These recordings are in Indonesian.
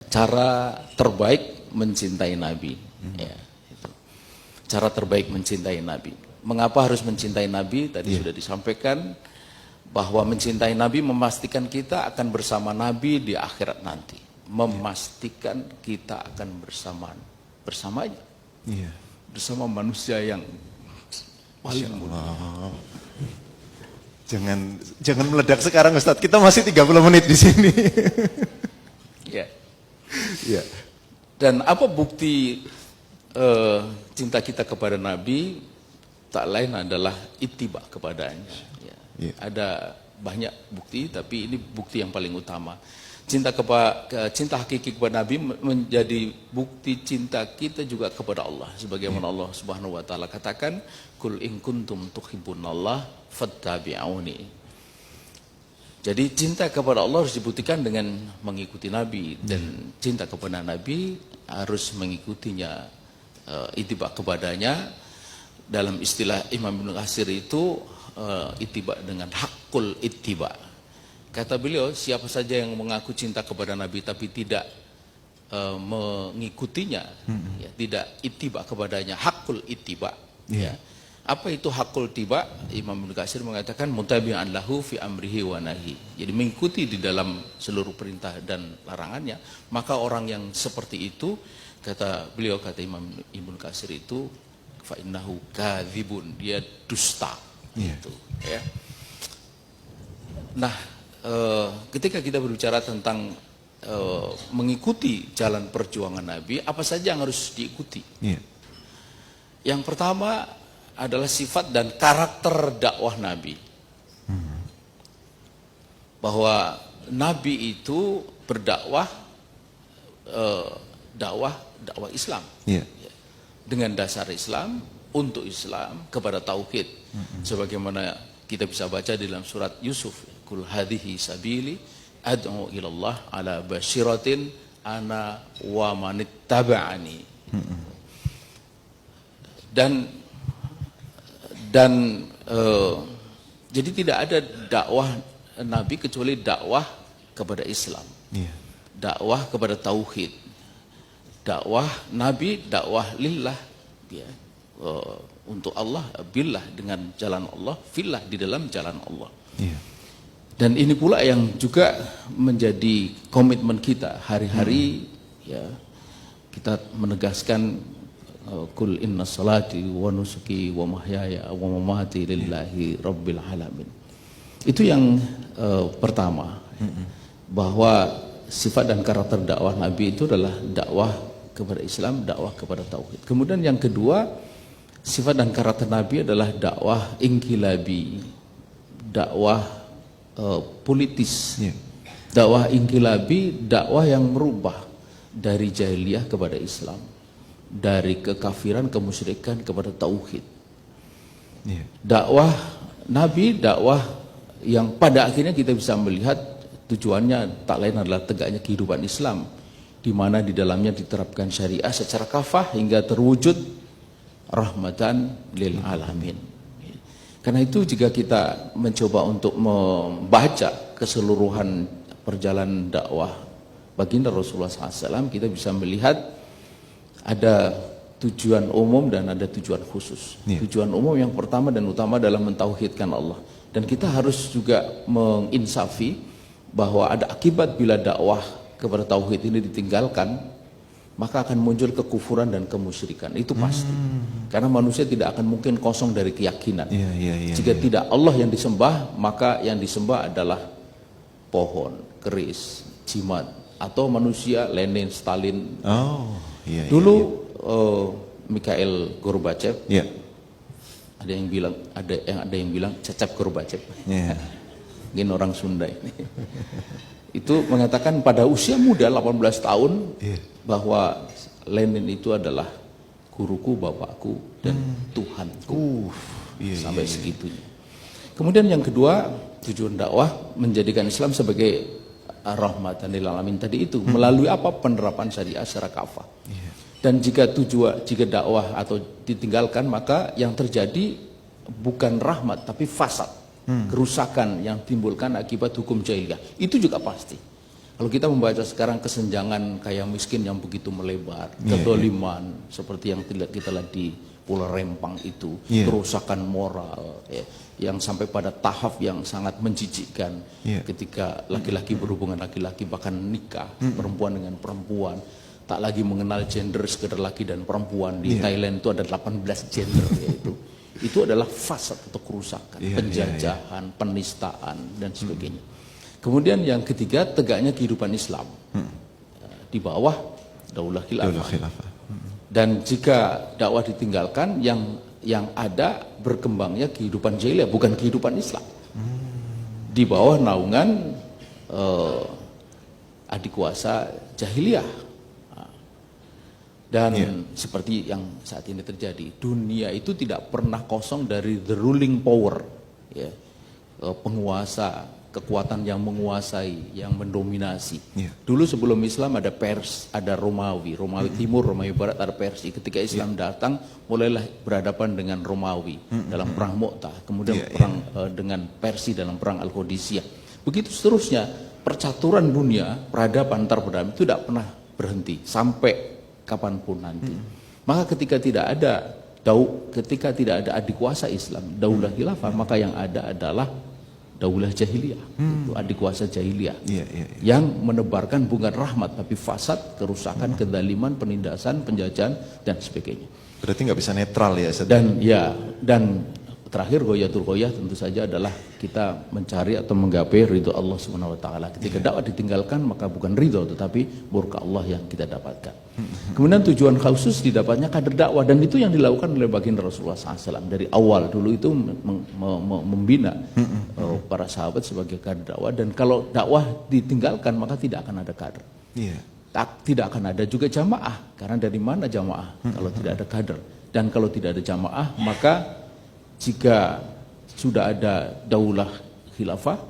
cara terbaik mencintai Nabi. Ya, itu. Cara terbaik mencintai Nabi. Mengapa harus mencintai Nabi? Tadi sudah disampaikan bahwa mencintai Nabi memastikan kita akan bersama Nabi di akhirat nanti. Memastikan kita akan bersamanya. Bersama manusia yang paling mulia. Jangan meledak sekarang Ustadz. Kita masih 30 menit di sini. Ya. Ya. Dan apa bukti cinta kita kepada Nabi? Tak lain adalah ittiba kepadanya. Ya. Ya. Ada banyak bukti, tapi ini bukti yang paling utama. Cinta hakiki kepada Nabi menjadi bukti cinta kita juga kepada Allah. Sebagaimana Allah Subhanahu wa taala katakan, "Qul in kuntum tuhibbunallah fattabi'uni." Jadi cinta kepada Allah harus dibuktikan dengan mengikuti Nabi, dan cinta kepada Nabi harus mengikutinya, ittiba kepadanya. Dalam istilah Imam Ibnu Katsir itu ittiba dengan hakul ittiba. Kata beliau, siapa saja yang mengaku cinta kepada Nabi tapi tidak mengikutinya, ya, tidak ittiba kepadanya, hakul ittiba. Ya. Apa itu hakul ittiba? Imam Ibnu Katsir mengatakan mutabi'an lahu fi amrihi wa nahi. Jadi mengikuti di dalam seluruh perintah dan larangannya. Maka orang yang seperti itu, kata beliau, kata Imam Ibnu Katsir itu, fa innahu kadzibun, dia dusta. Gitu, ya. Nah, ketika kita berbicara tentang mengikuti jalan perjuangan Nabi, apa saja yang harus diikuti? Yang pertama adalah sifat dan karakter dakwah Nabi. Bahwa Nabi itu berdakwah dakwah Islam. Dengan dasar Islam, untuk Islam, kepada tauhid. Sebagaimana kita bisa baca di dalam surat Yusuf, kul hadhihi sabili ad'u ilallah ala basyiratin ana wa manittaba'ani. Dan jadi tidak ada dakwah Nabi kecuali dakwah kepada Islam, dakwah kepada tauhid, dakwah Nabi, dakwah lillah, ya, untuk Allah, billah dengan jalan Allah, fillah di dalam jalan Allah. Dan ini pula yang juga menjadi komitmen kita hari-hari, ya, kita menegaskan kul inna salati wa nusuki wa mahyaya wa mamati lillahi rabbil alamin. Itu yang pertama, bahwa sifat dan karakter dakwah Nabi itu adalah dakwah kepada Islam, dakwah kepada tauhid. Kemudian yang kedua, sifat dan karakter Nabi adalah dakwah inqilabi, dakwah politis. Dakwah inqilabi, dakwah yang merubah dari jahiliyah kepada Islam, dari kekafiran, kemusyrikan kepada tauhid. Dakwah Nabi, dakwah yang pada akhirnya kita bisa melihat tujuannya tak lain adalah tegaknya kehidupan Islam, di mana di dalamnya diterapkan syariah secara kafah hingga terwujud rahmatan lil alamin. Karena itu jika kita mencoba untuk membaca keseluruhan perjalanan dakwah baginda Rasulullah SAW, kita bisa melihat ada tujuan umum dan ada tujuan khusus. Tujuan umum yang pertama dan utama adalah mentauhidkan Allah. Dan kita harus juga menginsafi bahwa ada akibat bila dakwah kepada tauhid ini ditinggalkan, maka akan muncul kekufuran dan kemusyrikan. Itu pasti. Karena manusia tidak akan mungkin kosong dari keyakinan. Jika tidak Allah yang disembah, maka yang disembah adalah pohon, keris, jimat, atau manusia, Lenin, Stalin. Dulu Mikhail Gorbachev, ada yang bilang Cecep Gorbachev. Mungkin orang Sunda ini. Itu mengatakan pada usia muda 18 tahun bahwa Lenin itu adalah guruku, bapakku, dan Tuhanku. Sampai segitunya. Kemudian yang kedua, tujuan dakwah menjadikan Islam sebagai rahmatan lil alamin tadi itu, melalui apa? Penerapan syariah secara kafah. Dan jika dakwah atau ditinggalkan, maka yang terjadi bukan rahmat tapi fasad. Kerusakan yang timbulkan akibat hukum jahiliyah itu juga pasti. Kalau kita membaca sekarang kesenjangan kaya miskin yang begitu melebar, kedoliman seperti yang kita lihat di Pulau Rempang itu, kerusakan moral, yang sampai pada tahap yang sangat menjijikkan ketika laki-laki berhubungan laki-laki, bahkan nikah perempuan dengan perempuan, tak lagi mengenal gender sekedar laki dan perempuan. Di Thailand itu ada 18 gender, yaitu itu adalah fasad atau kerusakan, penjajahan, penistaan dan sebagainya. Kemudian yang ketiga, tegaknya kehidupan Islam di bawah daulah khilafah. Dan jika dakwah ditinggalkan, yang ada berkembangnya kehidupan jahiliyah, bukan kehidupan Islam. Di bawah naungan adik kuasa jahiliyah. Dan seperti yang saat ini terjadi, dunia itu tidak pernah kosong dari the ruling power, penguasa, kekuatan yang menguasai, yang mendominasi. Dulu sebelum Islam ada Pers, ada Romawi Timur, Romawi Barat, ada Persia. Ketika Islam datang, mulailah berhadapan dengan Romawi dalam perang Mu'tah, kemudian perang dengan Persia dalam perang Al-Qadisiyah. Begitu seterusnya, percaturan dunia, peradaban antar peradaban itu tidak pernah berhenti sampai kapanpun nanti. Maka ketika tidak ada adik kuasa Islam, daulah khilafah, maka yang ada adalah daulah jahiliyah, itu adik kuasa jahiliyah yang menebarkan bukan rahmat tapi fasad, kerusakan, kezaliman, penindasan, penjajahan dan sebagainya. Berarti nggak bisa netral ya? Dan terakhir ghayatul ghayah tentu saja adalah kita mencari atau menggapai ridho Allah Subhanahu wa taala. Ketika dakwah ditinggalkan, maka bukan ridho tetapi murka Allah yang kita dapatkan. Kemudian tujuan khusus didapatnya kader dakwah, dan itu yang dilakukan oleh baginda Rasulullah SAW dari awal. Dulu itu membina para sahabat sebagai kader dakwah, dan kalau dakwah ditinggalkan maka tidak akan ada kader. Tidak akan ada juga jamaah, karena dari mana jamaah kalau tidak ada kader? Dan kalau tidak ada jamaah, maka jika sudah ada daulah khilafah,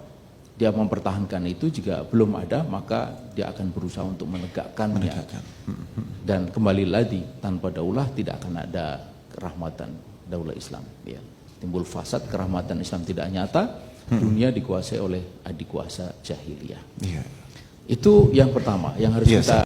dia mempertahankan itu. Jika belum ada, maka dia akan berusaha untuk menegakkannya. Dan kembali lagi, tanpa daulah tidak akan ada kerahmatan daulah Islam. Timbul fasad, kerahmatan Islam tidak nyata, dunia dikuasai oleh adik kuasa jahiliyah. Itu yang pertama yang harus kita